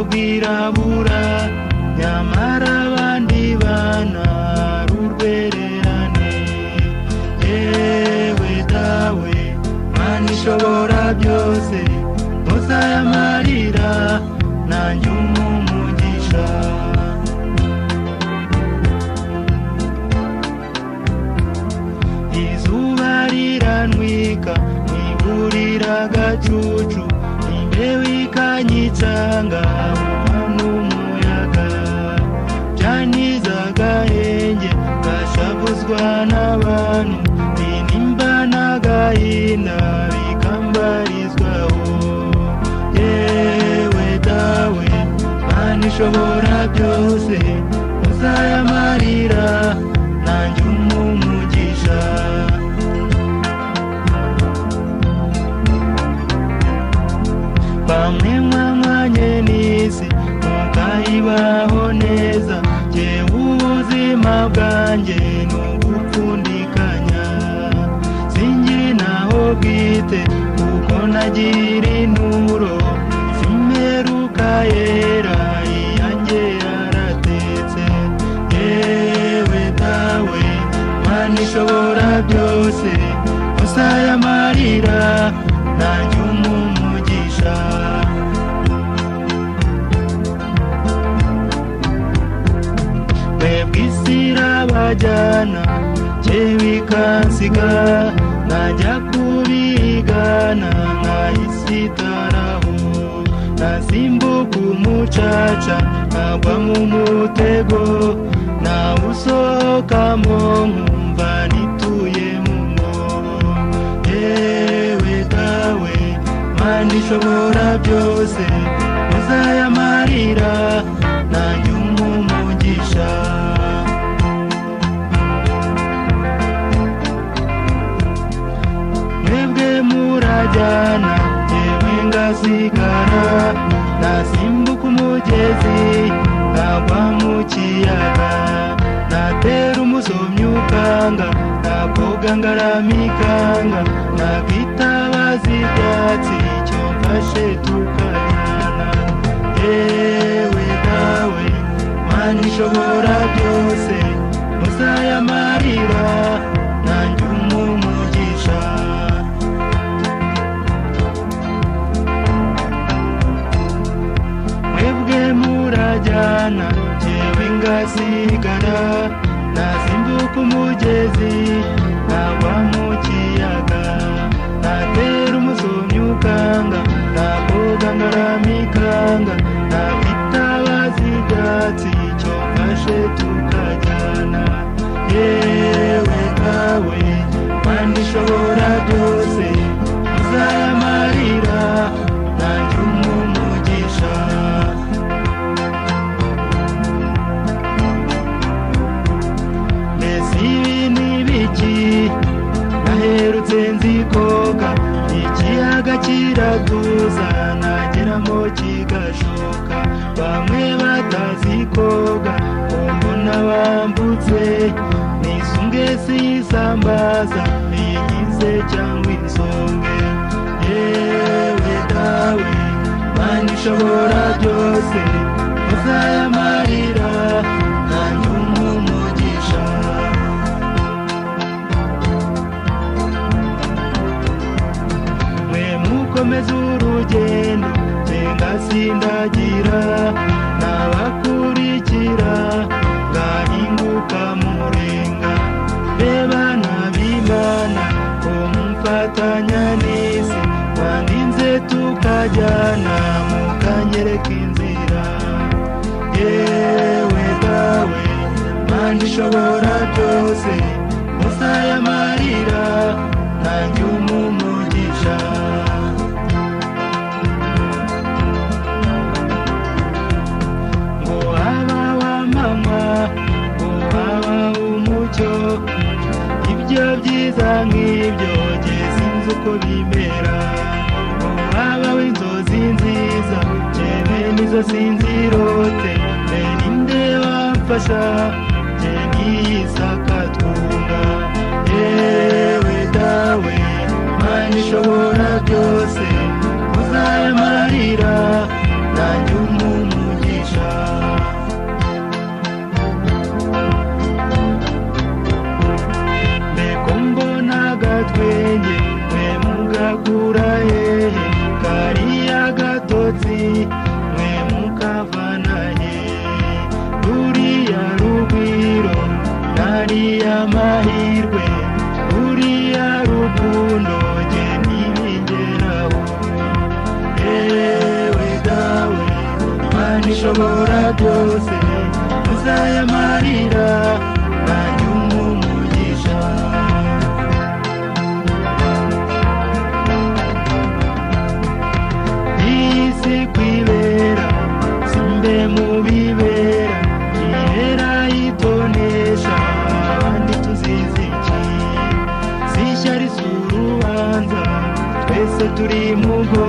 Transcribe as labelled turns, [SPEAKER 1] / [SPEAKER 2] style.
[SPEAKER 1] bwirabura nyamara abandi bana rurwererane. Yewe dawe Mana ishobora byose musa y'amarira nanjye umugisha. Izuba riranwika ntiburira agacucu imbeho ikanyicanga n'umuyaga byaniza agahenge gashavuzwa n'abantu binimba n'agahinda bikambarizwaho. Yewe dawe Mana ishobora byose musa y'amarira nanjye umugisha. Bamwe mwamwanye n'isi mukayibaho neza, jyewe ubuzima bwanjye ni ugupfundikanya. Sinjye naho bwite kuko nagira inturo, simperuka yera iyanjye yaratetse. Yewe dawe Mana ishobora byose musa y'amarira nanjye umugisha. Mwebwe isi irabajyana jyewe ikansiga, najya kubigana nkayisitaraho. Nasimbuka umucaca nkagwa mu mutego, nawusohokamo nkumva nituye mu mwobo. Yewe dawe Mana ishobora byose musa y'amarira nanjye umugisha. Mwebwe murajyana jyewe ngasigara, nasimbuka umugezi nkagwa mu kiyaga. Natera umusomyi ukanga, nakoga ngaramikanga, nakitabaza ibyatsi icyo mfashe tukajyana. Yewe dawe Mana ishobora byose musa y'amarira nanjye umugisha. Mwebwe murajyana jyewe ngasigara, nasimbuka umugezi nkagwa mu kiyaga. Natera umusomyi ukanga, nakoga ngaramikanga, nakitabaza ibyatsi icyo mfashe tukajyana. Yewe dawe Mana ishobora byose musa y'amarira nanjye umugisha. Mbese ibi ni biki naherutse nzikoga, ikiyaga kiratuza nageramo kigashoka. Bamwe batazikoga mbona bambutse, nisunge siyisambaza iyigize cyangwa insonge. Yewe dawe Mana ishobora byose musa y'amarira nanjye umugisha. Mwe mukomeze urugendo jye ngasindagira, nabakurikira ngahinguka murenga. Bebana b'Imana ko mumfatanya n'isi, bandinze tukajyana mukanyereka inzira. Yewe dawe Mana ishobora byose musa y'amarira nanjye umugisha. Ngo haba wamanywa ngo haba umucyo, ibyo byiza nk'ibyo jye sinzi uko bimera. Ngo haba w'inzozi nziza jyewe nizo sinzirote, ninde wamfasha jye nk'iyisakatunga. Yewe dawe Mana ishobora byose musa y'amarira nanjye umugisha. byose muzayamarira nanyu umugisha. Iyi si kwibera simbe mu bibera ihera itonesha abandi tuzizi iki sishyari z'urubanza twese turi mugo